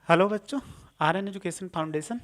Hello बच्चों, Aryan education foundation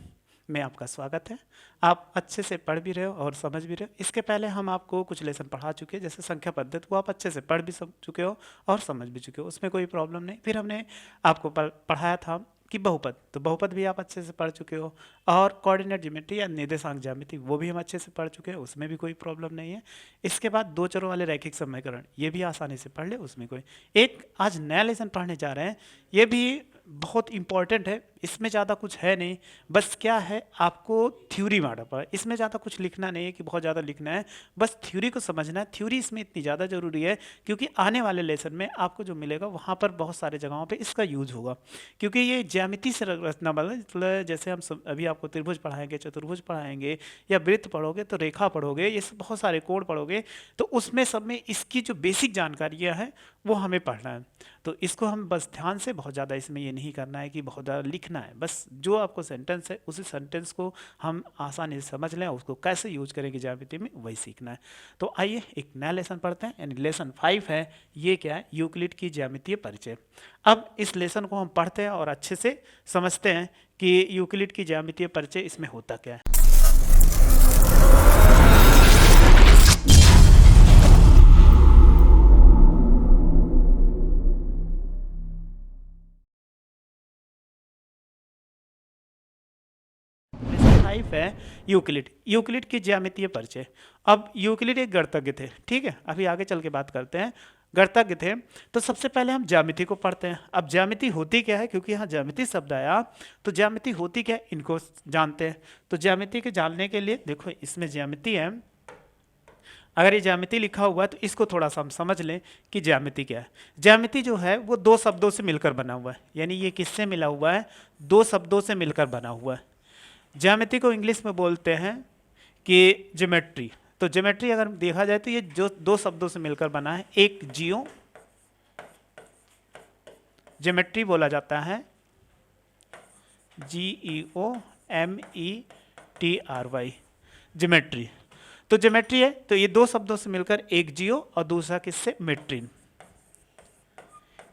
में आपका स्वागत है। आप अच्छे से पढ़ भी रहे हो और समझ भी रहे हो। इसके पहले हम आपको कुछ लेसन पढ़ा चुके हैं, जैसे संख्या पद्धति, वो आप अच्छे से पढ़ भी चुके हो और समझ भी चुके हो, उसमें कोई प्रॉब्लम नहीं। फिर हमने आपको पढ़ाया था कि बहुपद, तो बहुपद भी आप अच्छे से पढ़ चुके हो। और कोऑर्डिनेट ज्योमेट्री या निर्देशांक ज्यामिति, वो भी हम अच्छे से पढ़ चुके हैं, उसमें भी कोई प्रॉब्लम नहीं है। इसके बाद दो चरों वाले रैखिक समीकरण, ये भी आसानी से पढ़ ले, उसमें कोई। एक आज नया लेसन पढ़ने जा रहे हैं, ये भी बहुत इंपॉर्टेंट है। इसमें ज़्यादा कुछ है नहीं, बस क्या है, आपको थ्योरी मारा पर, इसमें ज़्यादा कुछ लिखना नहीं है कि बहुत ज़्यादा लिखना है, बस थ्योरी को समझना है। थ्योरी इसमें इतनी ज़्यादा ज़रूरी है क्योंकि आने वाले लेसन में आपको जो मिलेगा वहाँ पर बहुत सारे जगहों पे इसका यूज होगा। क्योंकि ये ज्यामिति से रचना बना, मतलब जैसे हम अभी आपको त्रिभुज पढ़ाएंगे, चतुर्भुज पढ़ाएंगे, या वृत्त पढ़ोगे तो रेखा पढ़ोगे, ये सब बहुत सारे कोड पढ़ोगे, तो उसमें सब में इसकी जो बेसिक जानकारियाँ हैं वो हमें पढ़ना है। तो इसको हम बस ध्यान से, बहुत ज़्यादा इसमें ये नहीं करना है कि बहुत ज़्यादा लिखना है, बस जो आपको सेंटेंस है उसी सेंटेंस को हम आसानी से समझ लें, उसको कैसे यूज करेंगे ज्यामिति में, वही सीखना है। तो आइए एक नया लेसन पढ़ते हैं, यानी लेसन 5 है। ये क्या है? यूक्लिड की ज्यामितीय परिचय। अब इस लेसन को हम पढ़ते हैं और अच्छे से समझते हैं कि यूक्लिड की ज्यामितीय परिचय इसमें होता क्या है। टाइप है यूक्लिड, यूक्लिड की ज्यामितीय परिचय। अब यूक्लिड एक गणितज्ञ थे, ठीक है, अभी आगे चल के बात करते हैं। गणितज्ञ थे, तो सबसे पहले हम ज्यामिति को पढ़ते हैं। अब ज्यामिति होती क्या है, क्योंकि यहाँ ज्यामिति शब्द आया, तो ज्यामिति होती क्या है इनको जानते हैं। तो ज्यामिति के जानने के लिए देखो, इसमें ज्यामिति है, अगर ये ज्यामिति लिखा हुआ है तो इसको थोड़ा सा हम समझ लें कि ज्यामिति क्या है। ज्यामिति जो है वो दो शब्दों से मिलकर बना हुआ है, यानी ये किससे मिला हुआ है? दो शब्दों से मिलकर बना हुआ है। ज्यामिति को इंग्लिश में बोलते हैं कि ज्योमेट्री। तो ज्योमेट्री अगर देखा जाए तो ये जो दो शब्दों से मिलकर बना है, एक जियो ज्योमेट्री बोला जाता है, GEOMETRY, ज्योमेट्री। तो ज्योमेट्री है, तो ये दो शब्दों से मिलकर, एक जियो और दूसरा किससे? मेट्रिन,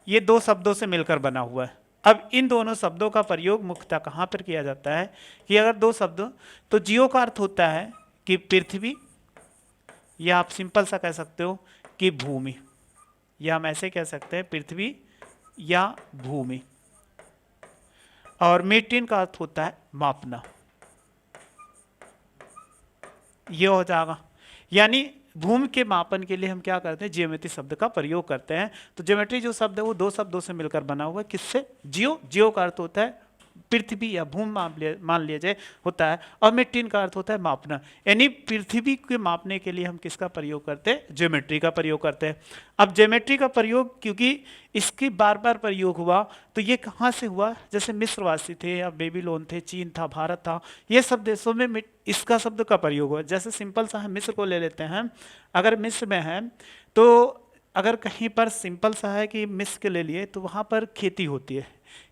ये दो शब्दों से मिलकर बना हुआ है। अब इन दोनों शब्दों का प्रयोग मुख्यतः कहाँ पर किया जाता है कि अगर दो शब्द, तो जियो का अर्थ होता है कि पृथ्वी, या आप सिंपल सा कह सकते हो कि भूमि, या हम ऐसे कह सकते हैं पृथ्वी या भूमि। और मीट्रिन का अर्थ होता है मापना, ये हो जाएगा। यानी भूमि के मापन के लिए हम क्या करते हैं? ज्योमेट्री शब्द का प्रयोग करते हैं। तो ज्योमेट्री जो शब्द है वो दो शब्दों से मिलकर बना हुआ है, किससे? जियो, जियो का अर्थ होता है पृथ्वी या भूमि मान लिया जाए होता है, और मेट्रिन का अर्थ होता है मापना। यानी पृथ्वी के मापने के लिए हम किसका प्रयोग करते हैं? ज्योमेट्री का प्रयोग करते हैं। अब ज्योमेट्री का प्रयोग क्योंकि इसकी बार बार प्रयोग हुआ, तो ये कहाँ से हुआ? जैसे मिस्रवासी थे या बेबीलोन थे, चीन था, भारत था, ये सब देशों में इसका शब्द का प्रयोग हुआ। जैसे सिंपल सा है, मिस्र को ले लेते हैं। अगर मिस्र में है तो अगर कहीं पर सिंपल सा है कि मिस्र के ले लिए, तो वहाँ पर खेती होती है।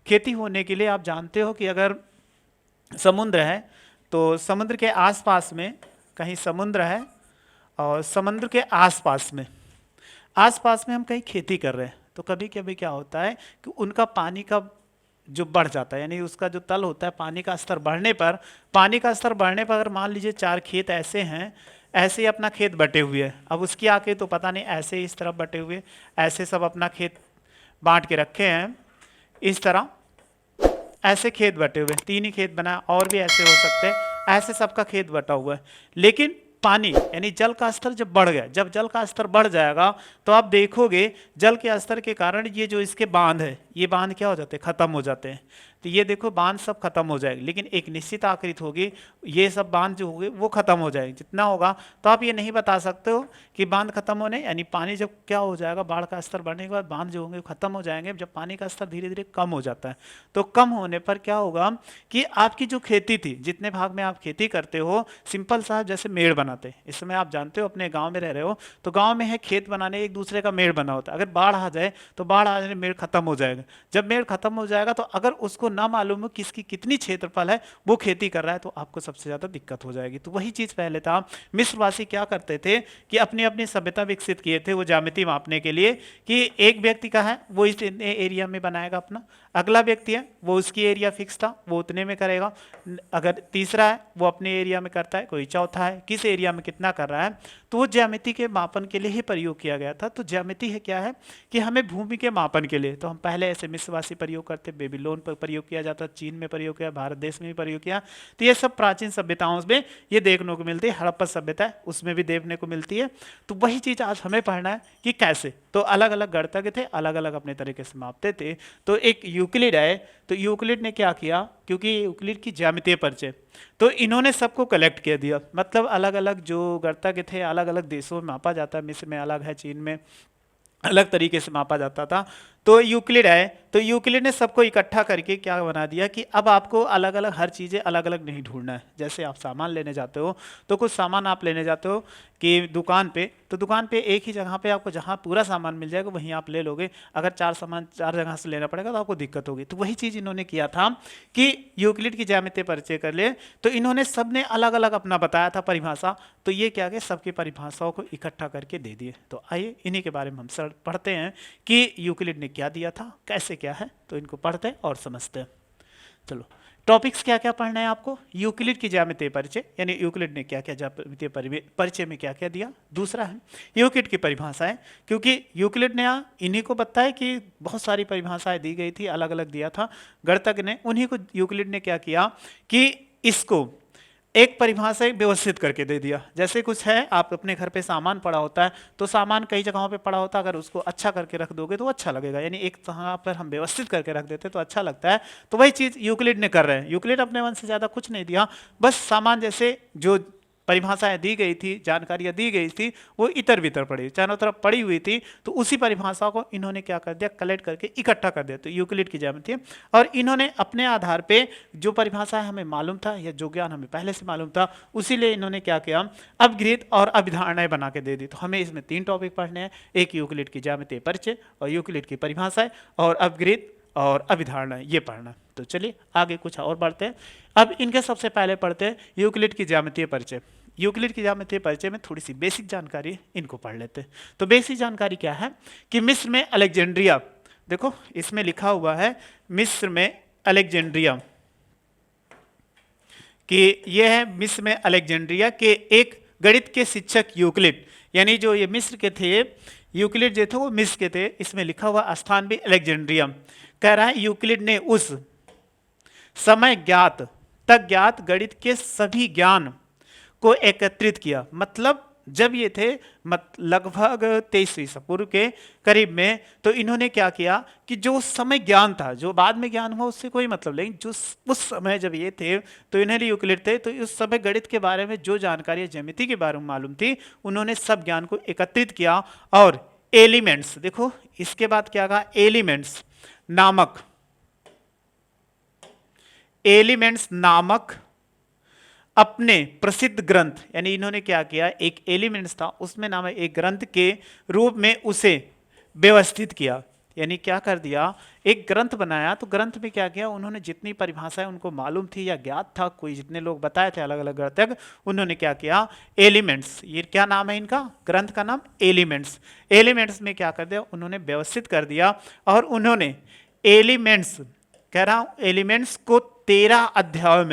खेती होने के लिए आप जानते हो कि अगर समुद्र है तो समुद्र के आसपास में कहीं समुद्र है, और समुद्र के आसपास में हम कहीं खेती कर रहे हैं, तो कभी कभी क्या होता है कि उनका पानी का जो बढ़ जाता है, यानी उसका जो तल होता है, पानी का स्तर बढ़ने पर, अगर मान लीजिए 4 खेत ऐसे हैं, ऐसे ही अपना खेत बटे हुए हैं। अब उसकी आके तो पता नहीं, ऐसे इस तरफ बटे हुए, ऐसे सब अपना खेत बांट के रखे हैं, इस तरह ऐसे खेत बटे हुए, 3 ही खेत बना, और भी ऐसे हो सकते हैं, ऐसे सबका खेत बटा हुआ है। लेकिन पानी यानी जल का स्तर जब बढ़ गया, जब जल का स्तर बढ़ जाएगा तो आप देखोगे जल के स्तर के कारण ये जो इसके बांध है, ये बांध क्या हो जाते हैं? खत्म हो जाते हैं। तो ये देखो बांध सब खत्म हो जाएगी, लेकिन एक निश्चित आकृति होगी, ये सब बांध जो होंगे वो खत्म हो जाएंगे जितना होगा। तो आप ये नहीं बता सकते हो कि बांध खत्म होने, यानी पानी जब क्या हो जाएगा, बाढ़ का स्तर बढ़ने के बाद बांध जो होंगे खत्म हो जाएंगे, जब पानी का स्तर धीरे धीरे कम हो जाता है। तो कम होने पर क्या होगा कि आपकी जो खेती थी, जितने भाग में आप खेती करते हो, सिंपल साहब जैसे मेड़ बनाते हैं, इस समय आप जानते हो अपने गाँव में रह रहे हो, तो गाँव में है खेत बनाने, एक दूसरे का मेड़ बना होता है। अगर बाढ़ आ जाए तो बाढ़ आ जाने मेड़ खत्म हो जाएगा। जब मेड़ खत्म हो जाएगा तो अगर उसको ना मालूम हो किसकी कितनी क्षेत्रफल है, वो खेती कर रहा है, तो आपको सबसे ज्यादा दिक्कत हो जाएगी। तो वही चीज पहले था, मिस्रवासी क्या करते थे कि अपनी अपनी सभ्यता विकसित किए थे वो ज्यामिति मापने के लिए, कि एक व्यक्ति का है वो इस एरिया में बनाएगा अपना, अगला व्यक्ति है वो उसकी एरिया फिक्स था, वो उतने में करेगा। अगर तीसरा है वो अपने एरिया में करता है, कोई चौथा है किस एरिया में कितना कर रहा है, तो वो ज्यामिति के मापन के लिए ही प्रयोग किया गया था। तो ज्यामिति है क्या है कि हमें भूमि के मापन के लिए, तो हम पहले ऐसे मिस्रवासी प्रयोग करते, बेबीलोन पर प्रयोग किया जाता, चीन में प्रयोग किया, भारत देश में भी प्रयोग किया। तो ये सब प्राचीन सभ्यताओं में ये देखने को मिलती है, हड़प्पा सभ्यता है उसमें भी देखने को मिलती है। तो वही चीज़ आज हमें पढ़ना है कि कैसे, तो अलग अलग गणितज्ञ थे, अलग अलग अपने तरीके से मापते थे। तो एक यूक्लिड है, तो यूक्लिड ने क्या किया, क्योंकि यूक्लिड की ज्यामितीय परिचय, तो इन्होंने सबको कलेक्ट कर दिया। मतलब अलग अलग जो गणितज्ञ थे अलग अलग देशों में मापा जाता है, मिस्र में अलग है, चीन में अलग तरीके से मापा जाता था। तो यूक्लिड है, तो यूक्लिड ने सबको इकट्ठा करके क्या बना दिया कि अब आपको अलग अलग हर चीज़ें अलग अलग नहीं ढूंढना है। जैसे आप सामान लेने जाते हो, तो कुछ सामान आप लेने जाते हो कि दुकान पे, तो दुकान पे एक ही जगह पे आपको जहाँ पूरा सामान मिल जाएगा वहीं आप ले लोगे। अगर चार सामान चार जगह से लेना पड़ेगा तो आपको दिक्कत होगी। तो वही चीज़ इन्होंने किया था कि यूक्लिड की ज्यामिति परिचय कर ले, तो इन्होंने सबने अलग अलग अपना बताया था परिभाषा। तो ये क्या कि सबकी परिभाषाओं को इकट्ठा करके दे दिए। तो आइए इन्हीं के बारे में हम सर पढ़ते हैं कि यूक्लिड ने क्या दिया था, कैसे क्या है, तो इनको पढ़ते हैं और समझते हैं। चलो टॉपिक्स क्या क्या पढ़ना है आपको, यूक्लिड की ज्यामितीय परिचय, यानी यूक्लिड ने क्या क्या ज्यामितीय परिचय में क्या क्या दिया। दूसरा है यूक्लिड की परिभाषाएं, क्योंकि यूक्लिड ने इन्हीं को बताया कि बहुत सारी परिभाषाएं दी गई थी, अलग अलग दिया था गणितज्ञ ने, उन्हीं को यूक्लिड ने क्या किया कि इसको एक परिभाषा व्यवस्थित करके दे दिया। जैसे कुछ है, आप अपने घर पे सामान पड़ा होता है, तो सामान कई जगहों पे पड़ा होता है, अगर उसको अच्छा करके रख दोगे तो अच्छा लगेगा, यानी एक जगह पर हम व्यवस्थित करके रख देते तो अच्छा लगता है। तो वही चीज़ यूक्लिड ने कर रहे हैं। यूक्लिड अपने मन से ज़्यादा कुछ नहीं दिया, बस सामान जैसे जो परिभाषाएं दी गई थी, जानकारियां दी गई थी, वो इतर बितर पड़ी, चारों तरफ पड़ी हुई थी। तो उसी परिभाषा को इन्होंने क्या कर दिया, कलेक्ट करके इकट्ठा कर दिया, तो यूक्लिड की ज्यामिति। और इन्होंने अपने आधार पे जो परिभाषा हमें मालूम था या जो ज्ञान हमें पहले से मालूम था, उसी लिए इन्होंने क्या किया, अपग्रेड और अभिधारणाएं बना के दे दी। तो हमें इसमें 3 टॉपिक पढ़ने हैं, एक यूक्लिड की ज्यामितीय परिचय और यूक्लिड की परिभाषाएं और अपग्रेड और अभिधारणाएं, ये पढ़ना। तो चलिए आगे कुछ और बढ़ते हैं। अब इनके सबसे पहले पढ़ते हैं यूक्लिड की ज्यामितीय परिचय। यूक्लिड की ज्यामितीय परिचय में थोड़ी सी बेसिक जानकारी इनको पढ़ लेते हैं। तो बेसिक जानकारी क्या है कि मिस्र में अलेक्जेंड्रिया, देखो इसमें लिखा हुआ है मिस्र में अलेक्जेंड्रिया, कि यह है मिस्र में अलेक्जेंड्रिया के एक गणित के शिक्षक यूक्लिड, यानी जो ये मिस्र के थे, यूक्लिड जो थे वो मिस्र के थे। इसमें लिखा हुआ स्थान भी अलेक्जेंड्रिया। कह रहा है यूक्लिड ने उस समय ज्ञात तक ज्ञात गणित के सभी ज्ञान को एकत्रित किया। मतलब जब ये थे लगभग 23वीं ईसा पूर्व के करीब में, तो इन्होंने क्या किया कि जो उस समय ज्ञान था, जो बाद में ज्ञान हुआ उससे कोई मतलब नहीं, जो उस समय जब ये थे तो इन्हें यूक्लिड थे, तो उस समय गणित के बारे में जो जानकारी ज्यामिति के बारे में मालूम थी, उन्होंने सब ज्ञान को एकत्रित किया और एलिमेंट्स, देखो इसके बाद क्या कहा, एलिमेंट्स नामक अपने प्रसिद्ध ग्रंथ, यानी इन्होंने क्या किया, एक एलिमेंट्स था उसमें नाम एक ग्रंथ के रूप में उसे व्यवस्थित किया। यानी क्या कर दिया, एक ग्रंथ बनाया। तो ग्रंथ में क्या किया, उन्होंने जितनी परिभाषाएं उनको मालूम थी या ज्ञात था, कोई जितने लोग बताए थे अलग अलग गणितज्ञ, उन्होंने क्या किया, एलिमेंट्स, ये क्या नाम है इनका, ग्रंथ का नाम एलिमेंट्स। एलिमेंट्स में क्या कर दिया, उन्होंने व्यवस्थित कर दिया और उन्होंने एलिमेंट्स, कह रहा हूं एलिमेंट्स को 13 अध्यायों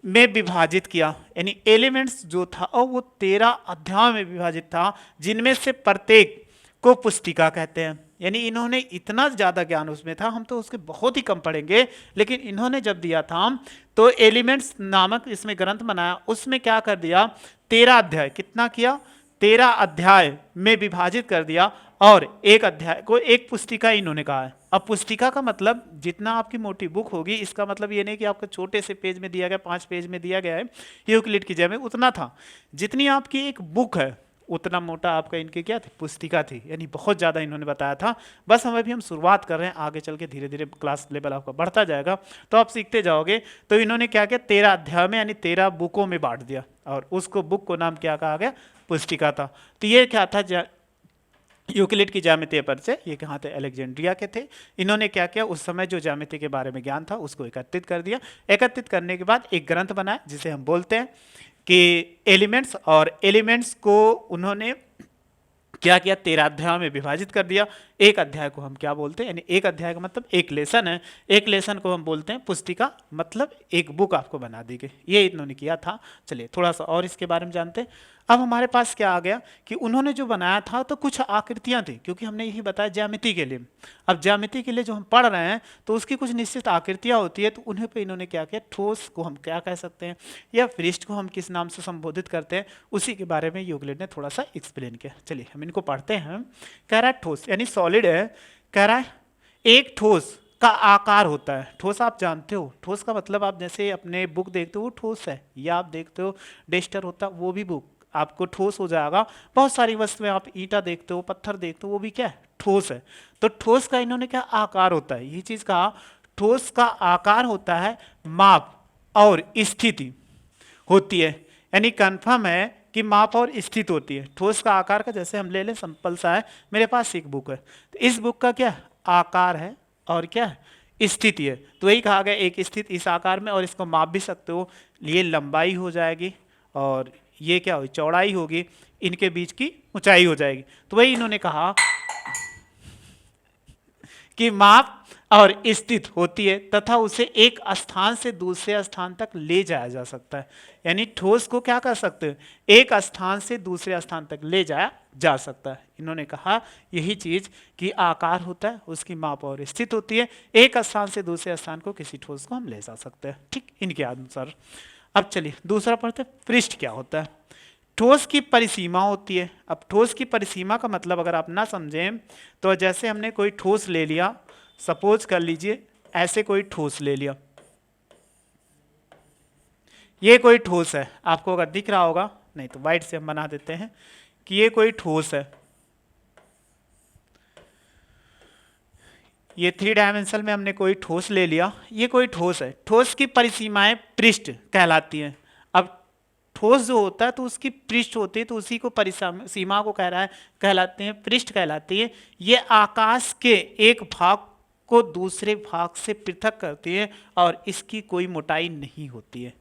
में विभाजित किया। यानी एलिमेंट्स जो था और वो 13 अध्यायों में विभाजित था, जिनमें से प्रत्येक को पुस्तिका कहते हैं। यानी इन्होंने इतना ज़्यादा ज्ञान उसमें था, हम तो उसके बहुत ही कम पढ़ेंगे, लेकिन इन्होंने जब दिया था तो एलिमेंट्स नामक इसमें ग्रंथ बनाया, उसमें क्या कर दिया, 13 अध्याय, कितना किया, 13 अध्याय में विभाजित कर दिया और एक अध्याय को एक पुस्तिका इन्होंने कहा है। अब पुस्तिका का मतलब जितना आपकी मोटी बुक होगी, इसका मतलब ये नहीं कि आपको छोटे से पेज में दिया गया, 5 पेज में दिया गया है यूक्लिड की ज्यामिति, उतना था। जितनी आपकी एक बुक है उतना मोटा आपका इनकी क्या थी, पुस्तिका थी। यानी बहुत ज़्यादा इन्होंने बताया था। बस हम अभी हम शुरुआत कर रहे हैं, आगे चल के धीरे धीरे क्लास लेवल आपका बढ़ता जाएगा तो आप सीखते जाओगे। तो इन्होंने क्या किया, 13 अध्याय में यानी 13 बुकों में बांट दिया और उसको बुक को नाम क्या कहा गया, पुस्तिका था। तो ये क्या था, यूक्लिड की ज्यामितीय परिचय। ये कहाँ थे, अलेक्जेंड्रिया के थे। इन्होंने क्या किया, उस समय जो ज्यामिति के बारे में ज्ञान था उसको एकत्रित कर दिया। एकत्रित करने के बाद एक ग्रंथ बनाया जिसे हम बोलते हैं कि एलिमेंट्स, और एलिमेंट्स को उन्होंने क्या किया, 13 अध्यायों में विभाजित कर दिया। एक अध्याय को हम क्या बोलते हैं, यानी एक अध्याय का मतलब एक लेसन है, एक लेसन को हम बोलते हैं पुस्तिका, मतलब एक बुक आपको बना दी गई। ये इन्होंने किया था। चलिए थोड़ा सा और इसके बारे में जानते हैं। अब हमारे पास क्या आ गया कि उन्होंने जो बनाया था तो कुछ आकृतियां थी, क्योंकि हमने यही बताया ज्यामिति के लिए। अब ज्यामिति के लिए जो हम पढ़ रहे हैं तो उसकी कुछ निश्चित आकृतियां होती है, तो उन्हें पे इन्होंने क्या किया, ठोस को हम क्या कह सकते हैं या पृष्ठ को हम किस नाम से संबोधित करते हैं, उसी के बारे में यूक्लिड ने थोड़ा सा एक्सप्लेन किया। चलिए हम इनको पढ़ते हैं। कह रहा है ठोस यानी सॉलिड है। कह रहा है एक ठोस का आकार होता है। ठोस आप जानते हो, ठोस का मतलब आप जैसे अपने बुक देखते हो वो ठोस है, या आप देखते हो डेस्टर होता वो भी बुक आपको ठोस हो जाएगा। बहुत सारी वस्तुएं आप ईंटा देखते हो, पत्थर देखते हो, वो भी क्या है, ठोस है। तो ठोस का इन्होंने क्या आकार होता है, ये चीज कहा, ठोस का आकार होता है, माप और स्थिति होती है। यानी कंफर्म है कि माप और स्थित होती है। ठोस का आकार का जैसे हम ले लें, सिंपल सा है, मेरे पास एक बुक है, तो इस बुक का क्या आकार है और क्या है, स्थिति है। तो वही कहा गया एक स्थित इस आकार में, और इसको माप भी सकते हो, ये लंबाई हो जाएगी और ये क्या होगी, चौड़ाई होगी, इनके बीच की ऊंचाई हो जाएगी। तो वही इन्होंने कहा कि माप और स्थित होती है तथा उसे एक स्थान से दूसरे स्थान तक ले जाया जा सकता है। यानी ठोस को क्या कर सकते हैं, एक स्थान से दूसरे स्थान तक ले जाया जा सकता है। इन्होंने कहा यही चीज कि आकार होता है, उसकी माप और स्थित होती है, एक स्थान से दूसरे स्थान को किसी ठोस को हम ले जा सकते हैं, ठीक, इनके अनुसार। अब चलिए दूसरा पढ़ते हैं, पृष्ठ क्या होता है। ठोस की परिसीमा होती है। अब ठोस की परिसीमा का मतलब अगर आप ना समझें तो जैसे हमने कोई ठोस ले लिया, सपोज कर लीजिए ऐसे कोई ठोस ले लिया, ये कोई ठोस है, आपको अगर दिख रहा होगा, नहीं तो वाइट से हम बना देते हैं कि ये कोई ठोस है, ये 3 डायमेंशनल में हमने कोई ठोस ले लिया, ये कोई ठोस है। ठोस की परिसीमाएं पृष्ठ कहलाती हैं। अब ठोस जो होता है तो उसकी पृष्ठ होती है, तो उसी को परिसीमा को कह रहा है, कहलाते हैं पृष्ठ कहलाती है। ये आकाश के एक भाग को दूसरे भाग से पृथक करती है और इसकी कोई मोटाई नहीं होती है।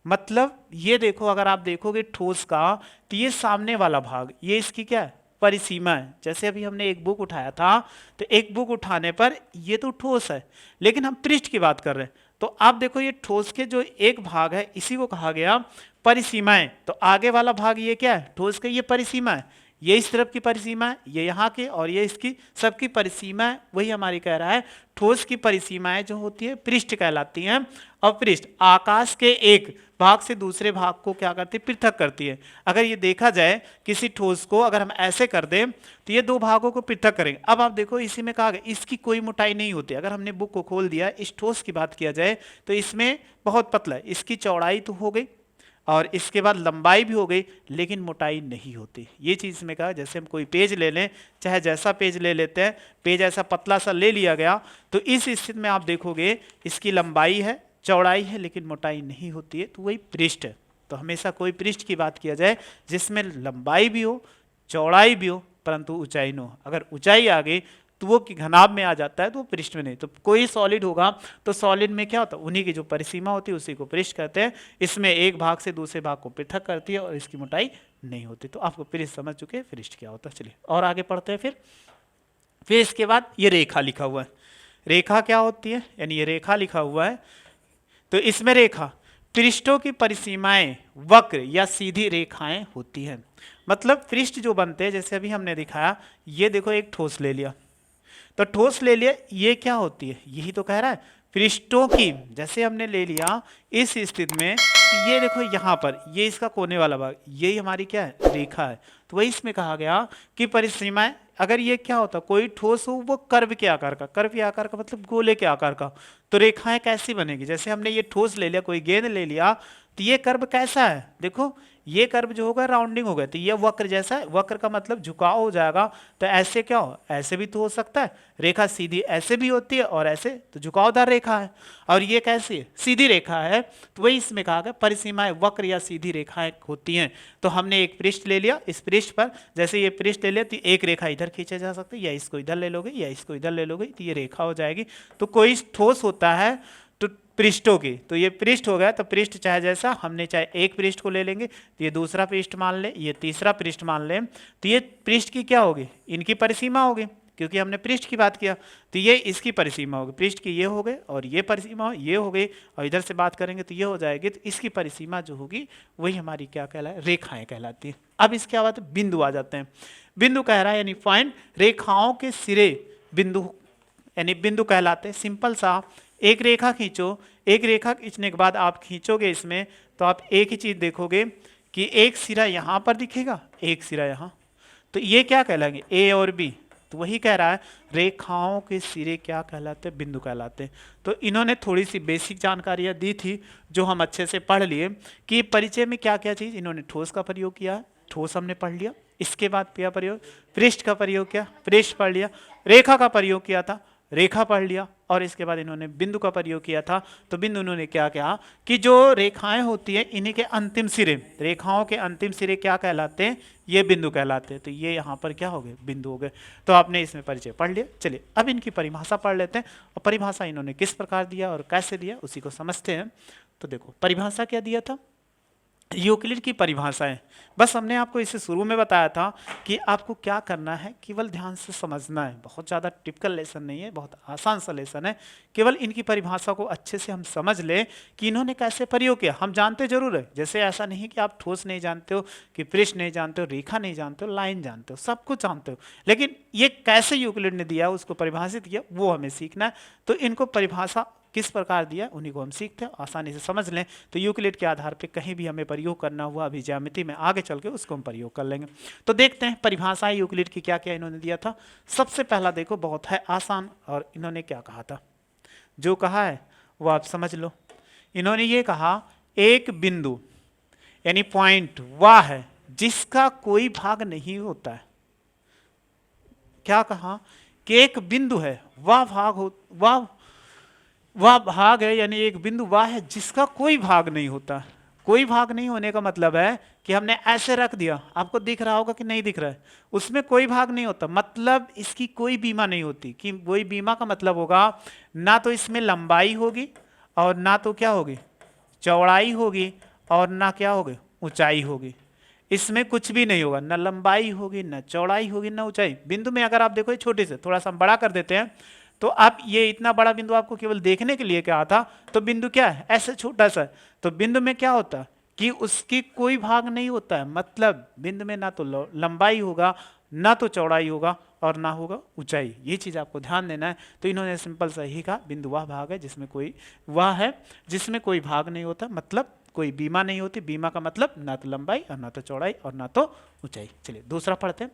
मतलब ये देखो, अगर आप देखोगे ठोस का, तो ये सामने वाला भाग, ये इसकी क्या है, परिसीमा है। जैसे अभी हमने एक बुक उठाया था, तो एक बुक उठाने पर ये तो ठोस है, लेकिन हम पृष्ठ की बात कर रहे हैं, तो आप देखो ये ठोस के जो एक भाग है इसी को कहा गया परिसीमाएं। तो आगे वाला भाग ये क्या है, ठोस का ये परिसीमा है, ये इस तरफ की परिसीमा है, ये यहाँ के, और ये इसकी सबकी परिसीमा है। वही हमारी कह रहा है ठोस की परिसीमाएं जो होती है पृष्ठ कहलाती हैं। और पृष्ठ आकाश के एक भाग से दूसरे भाग को क्या करती है, पृथक करती है। अगर ये देखा जाए किसी ठोस को अगर हम ऐसे कर दें तो ये दो भागों को पृथक करेंगे। अब आप देखो इसी में कहा गया इसकी कोई मोटाई नहीं होती। अगर हमने बुक को खोल दिया, इस ठोस की बात किया जाए तो इसमें बहुत पतला है, इसकी चौड़ाई तो हो गई और इसके बाद लंबाई भी हो गई, लेकिन मोटाई नहीं होती। ये चीज़ में कहा, जैसे हम कोई पेज ले लें, चाहे जैसा पेज ले लेते हैं, पेज ऐसा पतला सा ले लिया गया, तो इस स्थिति में आप देखोगे इसकी लंबाई है, चौड़ाई है, लेकिन मोटाई नहीं होती है, तो वही पृष्ठ है। तो हमेशा कोई पृष्ठ की बात किया जाए जिसमें लंबाई भी हो, चौड़ाई भी हो, परंतु ऊंचाई न हो। अगर ऊंचाई आ गई तो वो कि घनाभ में आ जाता है, तो वो पृष्ठ में नहीं। तो कोई सॉलिड होगा तो सॉलिड में क्या होता है, उन्हीं की जो परिसीमा होती है उसी को पृष्ठ कहते हैं। इसमें एक भाग से दूसरे भाग को पृथक करती है और इसकी मोटाई नहीं होती। तो आपको पृष्ठ समझ चुके हैं, पृष्ठ क्या होता है। चलिए और आगे पढ़ते हैं। फिर इसके बाद ये रेखा लिखा हुआ है। रेखा क्या होती है, यानी ये रेखा लिखा हुआ है, तो इसमें रेखा पृष्ठों की परिसीमाएं वक्र या सीधी रेखाएं होती हैं। मतलब पृष्ठ जो बनते हैं, जैसे अभी हमने दिखाया, ये देखो एक ठोस ले लिया, तो ठोस ले लिया, ये क्या होती है, यही तो कह रहा है पृष्ठों की। जैसे हमने ले लिया इस स्थिति में, तो ये देखो यहाँ पर ये इसका कोने वाला भाग, यही हमारी क्या है, रेखा है। तो वही इसमें कहा गया कि परिसीमाएं, अगर ये क्या होता, कोई ठोस हो वो कर्व के आकार का, कर्व के आकार का मतलब गोले के आकार का, तो रेखाएं कैसी बनेगी। जैसे हमने ये ठोस ले लिया, कोई गेंद ले लिया, तो ये कर्व कैसा है, देखो ये कर्व जो होगा राउंडिंग हो गया, तो ये वक्र जैसा है, वक्र का मतलब झुकाव हो जाएगा। तो ऐसे क्या हो, ऐसे भी तो हो सकता है, रेखा सीधी ऐसे भी होती है और ऐसे, तो झुकावदार रेखा है। और ये कैसी है, सीधी रेखा है। तो वही इसमें कहा गया परिसीमाएं वक्र या सीधी रेखाएं होती हैं। तो हमने एक पृष्ठ ले लिया, इस पृष्ठ पर जैसे ये पृष्ठ ले लिया, तो एक रेखा इधर खींचे जा सकती है, या इसको इधर ले लोगे या इसको इधर ले लोगे, तो ये रेखा हो जाएगी। तो कोई ठोस होता है तो पृष्ठों की, तो ये पृष्ठ हो गया, तो पृष्ठ चाहे जैसा, हमने चाहे एक पृष्ठ को ले लेंगे, तो ये दूसरा पृष्ठ मान ले, ये तीसरा पृष्ठ मान ले, तो ये पृष्ठ की क्या होगी, इनकी परिसीमा होगी। क्योंकि हमने पृष्ठ की बात किया, तो ये इसकी परिसीमा होगी, पृष्ठ की ये हो गए और ये परिसीमा ये हो गई, और इधर से बात करेंगे तो ये हो जाएगी, तो इसकी परिसीमा जो होगी वही हमारी क्या कहलाए, रेखाएं कहलाती है। अब इसके बाद बिंदु आ जाते हैं। बिंदु कह रहा है यानी पॉइंट, रेखाओं के सिरे बिंदु यानी बिंदु कहलाते हैं। सिंपल सा, एक रेखा खींचो, एक रेखा खींचने के बाद आप खींचोगे इसमें, तो आप एक ही चीज देखोगे कि एक सिरा यहां पर दिखेगा, एक सिरा यहां, तो ये क्या कहलाएंगे, ए और बी। तो वही कह रहा है रेखाओं के सिरे क्या कहलाते हैं, बिंदु कहलाते हैं। तो इन्होंने थोड़ी सी बेसिक जानकारियां दी थी जो हम अच्छे से पढ़ लिए कि परिचय में क्या क्या चीज, इन्होंने ठोस का प्रयोग किया है, ठोस हमने पढ़ लिया। इसके बाद क्या प्रयोग, पृष्ठ का प्रयोग किया, पृष्ठ पढ़ लिया। रेखा का प्रयोग किया था, रेखा पढ़ लिया। और इसके बाद इन्होंने बिंदु का प्रयोग किया था। तो बिंदु उन्होंने क्या कहा कि जो रेखाएं होती है इन्हीं के अंतिम सिरे, रेखाओं के अंतिम सिरे क्या कहलाते हैं, ये बिंदु कहलाते हैं। तो ये यहाँ पर क्या हो गए, बिंदु हो गए। तो आपने इसमें परिचय पढ़ लिया। चलिए अब इनकी परिभाषा पढ़ लेते हैं, और परिभाषा इन्होंने किस प्रकार दिया और कैसे दिया उसी को समझते हैं। तो देखो परिभाषा क्या दिया था, यूक्लिड की परिभाषाएं। बस हमने आपको इसे शुरू में बताया था कि आपको क्या करना है, केवल ध्यान से समझना है। बहुत ज़्यादा टिपिकल लेसन नहीं है, बहुत आसान सा लेसन है। केवल इनकी परिभाषा को अच्छे से हम समझ लें कि इन्होंने कैसे प्रयोग किया। हम जानते जरूर है, जैसे ऐसा नहीं कि आप ठोस नहीं जानते हो, कि पृष्ठ नहीं जानते हो, रेखा नहीं जानते हो, लाइन जानते हो, सब कुछ जानते हो, लेकिन ये कैसे यूक्लिड ने दिया, उसको परिभाषित किया, वो हमें सीखना है। तो इनको परिभाषा किस प्रकार दिया उन्हीं को हम सीखते हैं, आसानी से समझ लें। तो यूक्लिड के आधार पे कहीं भी हमें प्रयोग करना हुआ अभी ज्यामिति में आगे चल के उसको हम प्रयोग कर लेंगे। तो देखते हैं परिभाषाएं यूक्लिड की क्या क्या इन्होंने दिया था। सबसे पहला देखो, बहुत है आसान, और इन्होंने क्या कहा था, जो कहा है वो आप समझ लो। इन्होंने ये कहा एक बिंदु यानी पॉइंट वह है जिसका कोई भाग नहीं होता है। क्या कहा कि एक बिंदु है, वह भाग हो, वह भाग है, यानी एक बिंदु वह है जिसका कोई भाग नहीं होता। कोई भाग नहीं होने का मतलब है कि हमने ऐसे रख दिया, आपको दिख रहा होगा कि नहीं दिख रहा है, उसमें कोई भाग नहीं होता, मतलब इसकी कोई बीमा नहीं होती। कि कोई बीमा का मतलब होगा ना तो इसमें लंबाई होगी, और ना तो क्या होगी, चौड़ाई होगी, और ना क्या होगी, ऊंचाई होगी। इसमें कुछ भी नहीं होगा, ना लंबाई होगी, ना चौड़ाई होगी, ना ऊंचाई। बिंदु में अगर आप देखो छोटे से, थोड़ा सा हम बड़ा कर देते हैं, तो आप ये इतना बड़ा बिंदु आपको केवल देखने के लिए क्या था, तो बिंदु क्या है, ऐसे छोटा सा। तो बिंदु में क्या होता है कि उसकी कोई भाग नहीं होता है, मतलब बिंदु में ना तो लंबाई होगा, ना तो चौड़ाई होगा, और ना होगा ऊंचाई। ये चीज आपको ध्यान देना है। तो इन्होंने सिंपल सा ही कहा बिंदु वह भाग है जिसमें कोई, वह है जिसमें कोई भाग नहीं होता, मतलब कोई बीमा नहीं होती। बीमा का मतलब ना तो लंबाई, और ना तो चौड़ाई, और ना तो ऊंचाई। चलिए दूसरा पढ़ते हैं।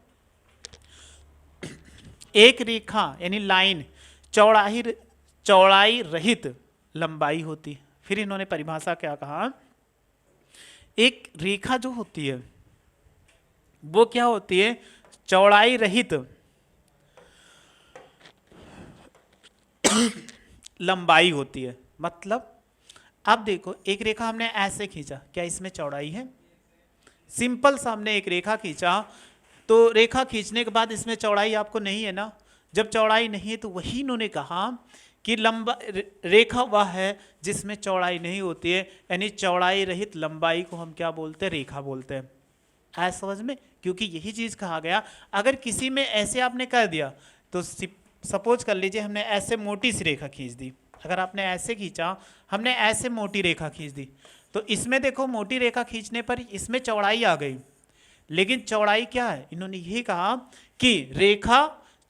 एक रेखा यानी लाइन चौड़ाई रहित लंबाई होती। फिर इन्होंने परिभाषा क्या कहा, एक रेखा जो होती है वो क्या होती है, चौड़ाई रहित लंबाई होती है। मतलब अब देखो, एक रेखा हमने ऐसे खींचा, क्या इसमें चौड़ाई है? सिंपल सा हमने एक रेखा खींचा, तो रेखा खींचने के बाद इसमें चौड़ाई आपको नहीं है ना। जब चौड़ाई नहीं है तो वही इन्होंने कहा कि लंबा रेखा वह है जिसमें चौड़ाई नहीं होती है, यानी चौड़ाई रहित लंबाई को हम क्या बोलते हैं, रेखा बोलते हैं। है समझ में? क्योंकि यही चीज कहा गया। अगर किसी में ऐसे आपने कर दिया, तो सपोज कर लीजिए हमने ऐसे मोटी सी रेखा खींच दी, अगर आपने ऐसे खींचा, हमने ऐसे मोटी रेखा खींच दी, तो इसमें देखो मोटी रेखा खींचने पर इसमें चौड़ाई आ गई, लेकिन चौड़ाई क्या है, इन्होंने यही कहा कि रेखा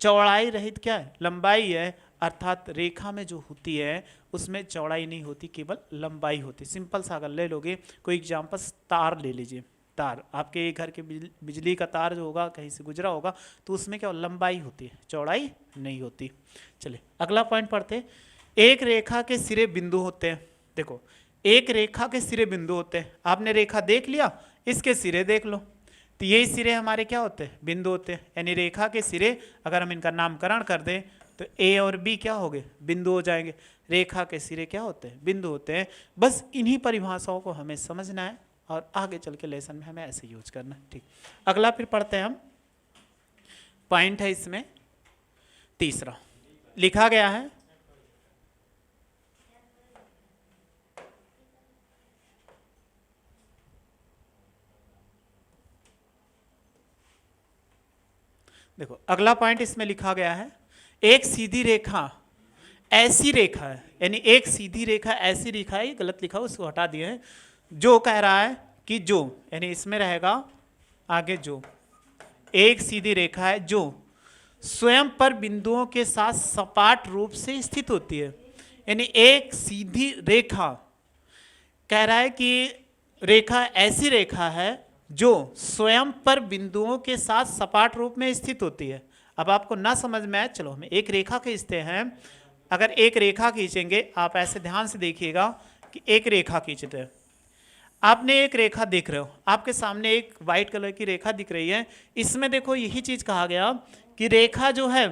चौड़ाई रहित क्या है, लंबाई है। अर्थात रेखा में जो होती है उसमें चौड़ाई नहीं होती, केवल लंबाई होती। सिंपल सा अगर ले लोगे, कोई एग्जांपल तार ले लीजिए। तार, आपके घर के बिजली का तार जो होगा कहीं से गुजरा होगा, तो उसमें क्या लंबाई होती है, चौड़ाई नहीं होती। चलिए अगला पॉइंट पढ़ते हैं। एक रेखा के सिरे बिंदु होते हैं। देखो, एक रेखा के सिरे बिंदु होते हैं। आपने रेखा देख लिया, इसके सिरे देख लो, तो यही सिरे हमारे क्या होते हैं, बिंदु होते हैं। यानी रेखा के सिरे अगर हम इनका नामकरण कर दें तो ए और बी क्या हो गए, बिंदु हो जाएंगे। रेखा के सिरे क्या होते हैं, बिंदु होते हैं। बस इन्हीं परिभाषाओं को हमें समझना है और आगे चल के लेसन में हमें ऐसे यूज करना है। ठीक, अगला फिर पढ़ते हैं हम। पॉइंट है इसमें तीसरा, लिखा गया है देखो अगला पॉइंट इसमें लिखा गया है, एक सीधी रेखा ऐसी रेखा है, यानी एक सीधी रेखा ऐसी रेखा है, ये गलत लिखा उसको हटा दिए हैं, जो कह रहा है कि जो, यानी इसमें रहेगा आगे जो, एक सीधी रेखा है जो स्वयं पर बिंदुओं के साथ सपाट रूप से स्थित होती है। यानी एक सीधी रेखा कह रहा है कि रेखा ऐसी रेखा है जो स्वयं पर बिंदुओं के साथ सपाट रूप में स्थित होती है। अब आपको ना समझ में आए, चलो हम एक रेखा खींचते हैं। अगर एक रेखा खींचेंगे, आप ऐसे ध्यान से देखिएगा कि एक रेखा खींचते हैं, आपने एक रेखा देख रहे हो, आपके सामने एक वाइट कलर की रेखा दिख रही है। इसमें देखो यही चीज कहा गया कि रेखा जो है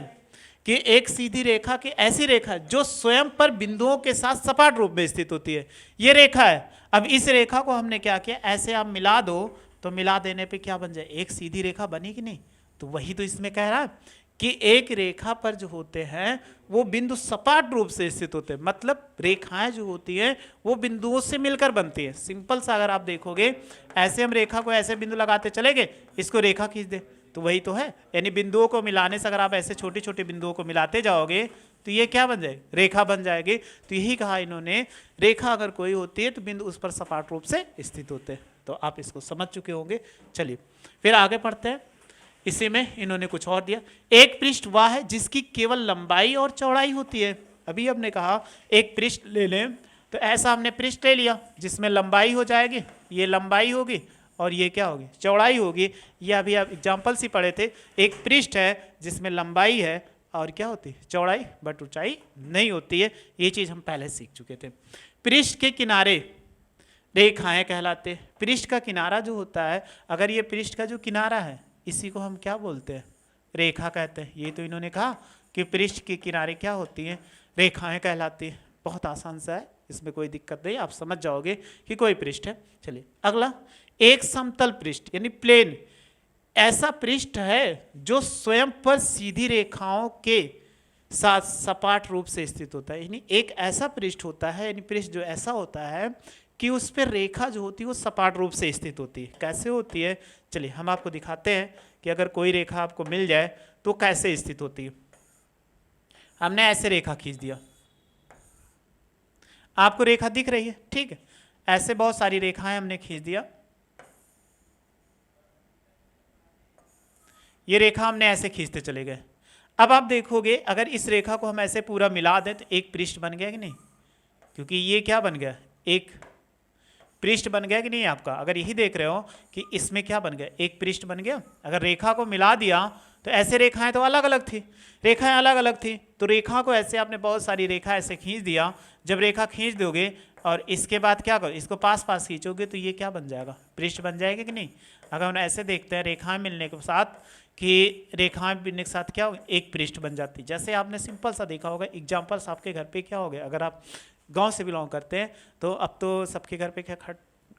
कि एक सीधी रेखा की ऐसी रेखा जो स्वयं पर बिंदुओं के साथ सपाट रूप में स्थित होती है, ये रेखा है। अब इस रेखा को हमने क्या किया, ऐसे आप मिला दो, तो मिला देने पे क्या बन जाए, एक सीधी रेखा बनी कि नहीं। तो वही तो इसमें कह रहा है कि एक रेखा पर जो होते हैं वो बिंदु सपाट रूप से स्थित होते हैं, मतलब रेखाएं जो होती हैं वो बिंदुओं से मिलकर बनती है। सिंपल सा अगर आप देखोगे, ऐसे हम रेखा को ऐसे बिंदु लगाते चले गए, इसको रेखा खींच दे, तो वही तो है। यानी बिंदुओं को मिलाने से अगर आप ऐसे छोटे छोटे बिंदुओं को मिलाते जाओगे तो ये क्या बन जाएगी, रेखा बन जाएगी। तो यही कहा इन्होंने, रेखा अगर कोई होती है तो बिंदु उस पर सपाट रूप से स्थित होते हैं। तो आप इसको समझ चुके होंगे। चलिए फिर आगे पढ़ते हैं। इसी में इन्होंने कुछ और दिया, एक पृष्ठ वह है जिसकी केवल लंबाई और चौड़ाई होती है। अभी हमने कहा एक पृष्ठ ले लें, तो ऐसा हमने पृष्ठ ले लिया जिसमें लंबाई हो जाएगी, ये लंबाई होगी और ये क्या होगी, चौड़ाई होगी। ये अभी आप एग्जाम्पल से पढ़े थे, एक पृष्ठ है जिसमें लंबाई है और क्या होती है, चौड़ाई, बट ऊंचाई नहीं होती है। ये चीज़ हम पहले सीख चुके थे। पृष्ठ के किनारे रेखाएं कहलाते हैं। पृष्ठ का किनारा जो होता है, अगर ये पृष्ठ का जो किनारा है, इसी को हम क्या बोलते हैं, रेखा कहते हैं। ये तो इन्होंने कहा कि पृष्ठ के किनारे क्या होती हैं, रेखाएं कहलाती हैं। बहुत आसान सा है, इसमें कोई दिक्कत नहीं, आप समझ जाओगे कि कोई पृष्ठ है। चलिए अगला, एक समतल पृष्ठ यानी प्लेन, ऐसा पृष्ठ है जो स्वयं पर सीधी रेखाओं के साथ सपाट रूप से स्थित होता है। यानी एक ऐसा पृष्ठ होता है, यानी पृष्ठ जो ऐसा होता है कि उस पर रेखा जो होती है वो सपाट रूप से स्थित होती है। कैसे होती है, चलिए हम आपको दिखाते हैं कि अगर कोई रेखा आपको मिल जाए तो कैसे स्थित होती है। हमने ऐसे रेखा खींच दिया, आपको रेखा दिख रही है, ठीक है। ऐसे बहुत सारी रेखाएं हमने खींच दिया, ये रेखा हमने ऐसे खींचते चले गए। अब आप देखोगे अगर इस रेखा को हम ऐसे पूरा मिला दें तो एक पृष्ठ बन गया कि नहीं, क्योंकि ये क्या बन गया, एक पृष्ठ बन गया कि नहीं आपका। अगर यही देख रहे हो कि इसमें क्या बन गया, एक पृष्ठ बन गया। अगर रेखा को मिला दिया तो ऐसे रेखाएं तो अलग अलग थी, रेखाएं अलग अलग थी, तो रेखा को ऐसे आपने बहुत सारी रेखा ऐसे खींच दिया। जब रेखा खींच दोगे और इसके बाद क्या करो, इसको पास पास खींचोगे तो ये क्या बन जाएगा, पृष्ठ बन जाएगा कि नहीं। अगर हम ऐसे देखते हैं रेखाएं मिलने के साथ कि रेखाएं मिलने के साथ क्या होगा, एक पृष्ठ बन जाती है। जैसे आपने सिंपल सा देखा होगा, एग्जाम्पल्स आपके घर पे क्या हो गया, अगर आप गांव से बिलोंग करते हैं तो अब तो सबके घर पे क्या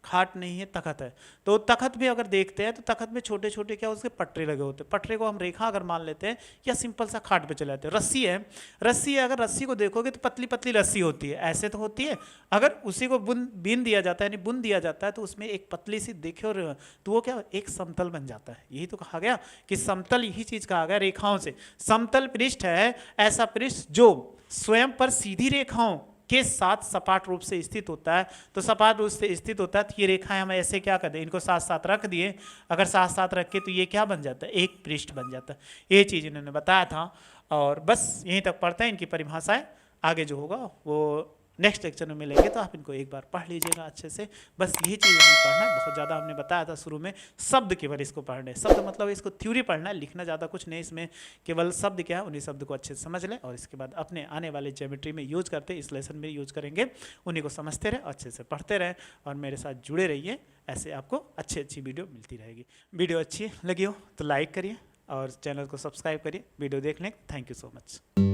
खाट नहीं है, तखत है। तो तखत भी अगर देखते हैं तो तखत में छोटे छोटे क्या उसके पटरे लगे होते हैं। पटरे को हम रेखा अगर मान लेते हैं या सिंपल सा खाट पे चले जाते हैं। रस्सी है, रस्सी है, अगर रस्सी को देखोगे तो पतली पतली रस्सी होती है, ऐसे तो होती है। अगर उसी को बीन दिया जाता है, यानी बुन दिया जाता है, तो उसमें एक पतली सी देखे और तो वो क्या एक समतल बन जाता है। यही तो कहा गया कि समतल, यही चीज कहा गया रेखाओं से। समतल पृष्ठ है ऐसा पृष्ठ जो स्वयं पर सीधी रेखाओं के साथ सपाट रूप से स्थित होता है। तो सपाट रूप से स्थित होता है तो ये रेखाएं हम ऐसे क्या कर दें, इनको साथ साथ रख दिए। अगर साथ साथ रख के तो ये क्या बन जाता है, एक पृष्ठ बन जाता है। ये चीज़ इन्होंने बताया था। और बस यहीं तक पढ़ते हैं, इनकी परिभाषाएं आगे जो होगा वो नेक्स्ट लेक्चर में मिलेंगे, तो आप इनको एक बार पढ़ लीजिएगा अच्छे से। बस यही चीज़ हमें पढ़ना है, बहुत ज़्यादा हमने बताया था शुरू में, शब्द केवल इसको पढ़ने, शब्द मतलब इसको थ्योरी पढ़ना है, लिखना ज़्यादा कुछ नहीं, इसमें केवल शब्द क्या है उन्हीं शब्द को अच्छे से समझ लें और इसके बाद अपने आने वाले ज्योमेट्री में यूज करते, इस लेसन में यूज करेंगे, उन्हीं को समझते रहें, अच्छे से पढ़ते रहें और मेरे साथ जुड़े रहिए। ऐसे आपको अच्छी वीडियो मिलती रहेगी। वीडियो अच्छी लगी हो तो लाइक करिए और चैनल को सब्सक्राइब करिए। वीडियो देखने थैंक यू सो मच।